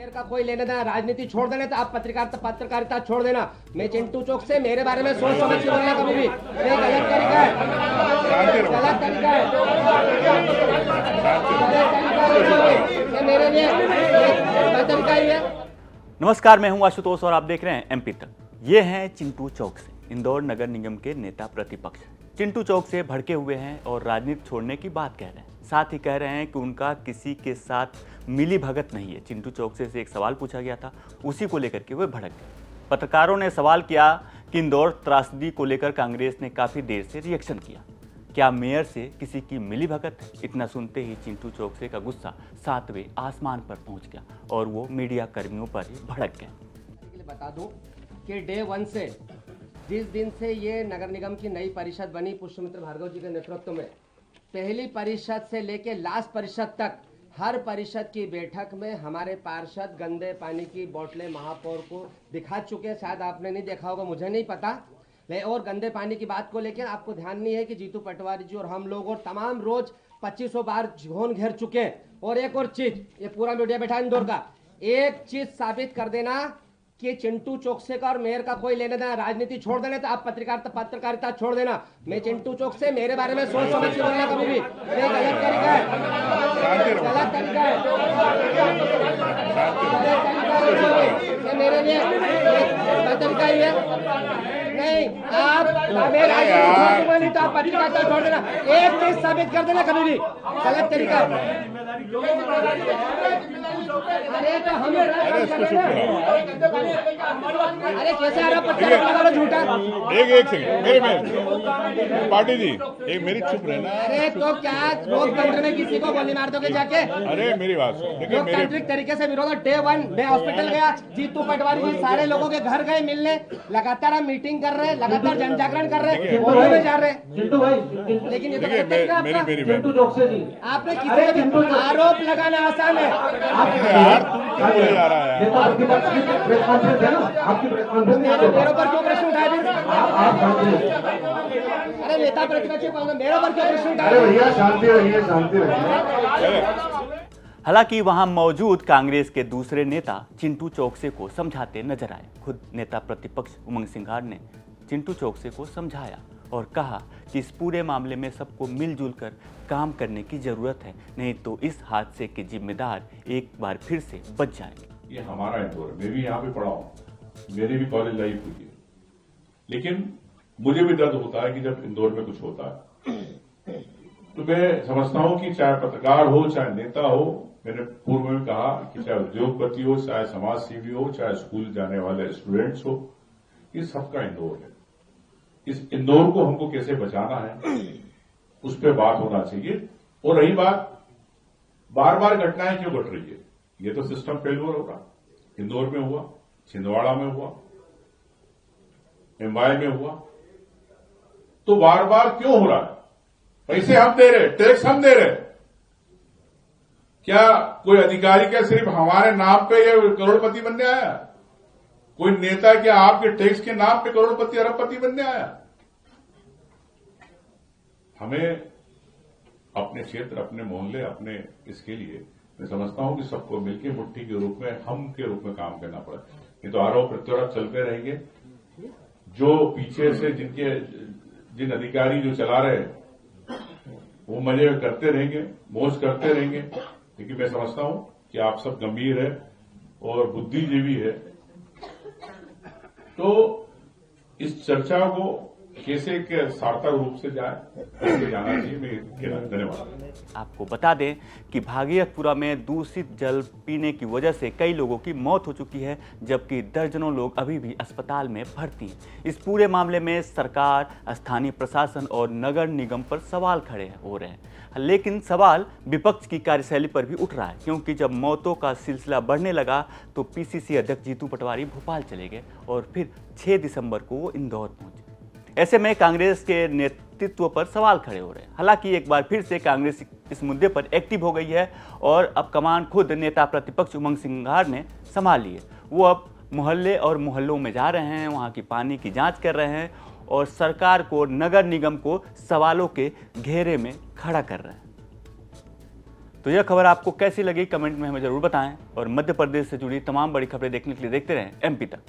Mayor का कोई लेने देना, राजनीति छोड़ देना तो आप पत्रकारिता छोड़ देना। मैं चिंटू चौक से मेरे बारे में सोच समझ के बोलना कभी भी ये गलत तरीका है, गलत तरीका है, ये मेरे लिए गलत तरीका ही है। नमस्कार, मैं हूं आशुतोष और आप देख रहे हैं एमपी तक। ये हैं चिंटू चौक से इंदौर नगर निगम के नेता प्रतिपक्ष। चिंटू चौक से भड़के हुए हैं और राजनीति छोड़ने की बात कह रहे हैं। साथ ही कह रहे हैं कि उनका किसी के साथ मिली भगत नहीं है। चिंटू चौक से एक सवाल पूछा गया था, उसी को लेकर के वे भड़क गए। पत्रकारों ने सवाल किया कि इंदौर त्रासदी को लेकर कांग्रेस ने काफ़ी देर से रिएक्शन किया, क्या मेयर से किसी की मिली भगत है? इतना सुनते ही चिंटू चौक से का गुस्सा 7वें आसमान पर पहुंच गया और वो मीडिया कर्मियों पर ही भड़क गए। बता दूं कि डे 1 से जिस दिन से ये नगर निगम की नई परिषद बनी पुष्पमित्र भार्गव जी के नेतृत्व में, पहली परिषद से लेके लास्ट परिषद तक हर परिषद की बैठक में हमारे पार्षद गंदे पानी की बोतलें महापौर को दिखा चुके हैं। शायद आपने नहीं देखा होगा, मुझे नहीं पता। और गंदे पानी की बात को लेकर आपको ध्यान नहीं है कि जीतू पटवारी जी और हम लोग और तमाम रोज 2500 बार घोन घेर चुके हैं। और एक और चीज, ये पूरा मीडिया बैठा इंदौर का, एक चीज साबित कर देना कि चिंटू चौक से का और मेयर का कोई लेने देना, राजनीति छोड़ देना तो आप पत्रकारिता छोड़ देना। मैं चिंटू चौक से मेरे बारे में सोच समझ के बोलना कभी भी ये गलत तरीका है, गलत तरीका है, ये मेरे लिए गलत तरीका ही है। नहीं, आप हमें राजनीति छोड़ तो आप पत्रकारिता छोड़ देना, एक चीज साबित कर देना कभी भी गलत तरीका है। अरे तो हमें अरे कैसे आरोप पत्र झूठा? एक सेकंड मेरे पार्टी जी, एक मेरी चुप रहना। अरे तो क्या लोकतंत्र में किसी को गोली मार दोगे जाके? अरे मेरी बात सुन। लोकतांत्रिक तरीके से विरोध। डे 1 मैं हॉस्पिटल गया, जीतू पटवारी जी सारे लोगों के घर गए मिलने, लगातार हम मीटिंग कर रहे हैं, लगातार जन जागरण कर रहे हैं, वोटों में जा रहे हैं। चिंटू भाई, लेकिन ये तो मेरी चिंटू चौक से जी आपने किसी को आरोप लगाना आसान है। जा रहा है। ये तो आपकी प्रेस कॉन्फ्रेंस है ना, आपकी प्रेस कॉन्फ्रेंस मेरे ऊपर क्यों प्रश्न उठाए फिर? आप अरे नेता प्रतिपक्ष मेरे ऊपर क्यों प्रश्न अरे उठाए? भैया शांति रहिए, शांति रहिए। हालांकि वहां मौजूद कांग्रेस के दूसरे नेता चिंटू चौकसे को समझाते नजर आए। खुद नेता प्रतिपक्ष उमंग सिंघार ने चिंटू चौकसे को समझाया और कहा कि इस पूरे मामले में सबको मिलजुल कर काम करने की जरूरत है, नहीं तो इस हादसे के जिम्मेदार एक बार फिर से बच जाएंगे। ये हमारा इंदौर है, मैं भी यहाँ पे पढ़ा हूँ, मेरी भी कॉलेज लाइफ हुई है, लेकिन मुझे भी दर्द होता है कि जब इंदौर में कुछ होता है। तो मैं समझता हूँ कि चाहे पत्रकार हो, चाहे नेता हो, मैंने पूर्व में कहा कि चाहे उद्योगपति हो, चाहे समाज सेवी हो, चाहे स्कूल जाने वाले स्टूडेंट्स हो, ये सबका इंदौर है। इस इंदौर को हमको कैसे बचाना है उस पर बात होना चाहिए। और रही बात बार बार घटनाएं क्यों घट रही है, ये तो सिस्टम फेल्योर होगा। इंदौर में हुआ, छिंदवाड़ा में हुआ, एम्बाई में हुआ, तो बार बार क्यों हो रहा है? पैसे हम दे रहे, टैक्स हम दे रहे, क्या कोई अधिकारी क्या सिर्फ हमारे नाम पे ये करोड़पति बनने आया? कोई नेता क्या आपके टैक्स के नाम पे करोड़पति अरबपति बनने आया? हमें अपने क्षेत्र, अपने मोहल्ले, अपने इसके लिए मैं समझता हूं कि सबको मिलकर मुट्ठी के रूप में, हम के रूप में काम करना पड़ा। ये तो आरोप प्रत्यारोप चलते रहेंगे। जो पीछे से जिन अधिकारी जो चला रहे वो मजे करते रहेंगे, मौज करते रहेंगे, लेकिन मैं समझता हूं कि आप सब गंभीर है और बुद्धिजीवी है। तो इस चर्चा को कैसे सार्थक रूप से जाए जाना चाहिए। मैं धन्यवाद। आपको बता दें कि भागीरथपुरा में दूषित जल पीने की वजह से कई लोगों की मौत हो चुकी है, जबकि दर्जनों लोग अभी भी अस्पताल में भर्ती हैं। इस पूरे मामले में सरकार, स्थानीय प्रशासन और नगर निगम पर सवाल खड़े हो रहे हैं। लेकिन सवाल विपक्ष की कार्यशैली पर भी उठ रहा है, क्योंकि जब मौतों का सिलसिला बढ़ने लगा तो पीसीसी अध्यक्ष जीतू पटवारी भोपाल चले गए और फिर 6 दिसंबर को वो इंदौर पहुंचे। ऐसे में कांग्रेस के नेतृत्व पर सवाल खड़े हो रहे हैं। हालांकि एक बार फिर से कांग्रेस इस मुद्दे पर एक्टिव हो गई है और अब कमान खुद नेता प्रतिपक्ष उमंग सिंघार ने संभाल ली है। वो अब मोहल्ले और मोहल्लों में जा रहे हैं, वहाँ की पानी की जांच कर रहे हैं और सरकार को, नगर निगम को सवालों के घेरे में खड़ा कर रहे हैं। तो यह खबर आपको कैसी लगी कमेंट में हमें जरूर बताएं और मध्य प्रदेश से जुड़ी तमाम बड़ी खबरें देखने के लिए देखते रहें MP तक।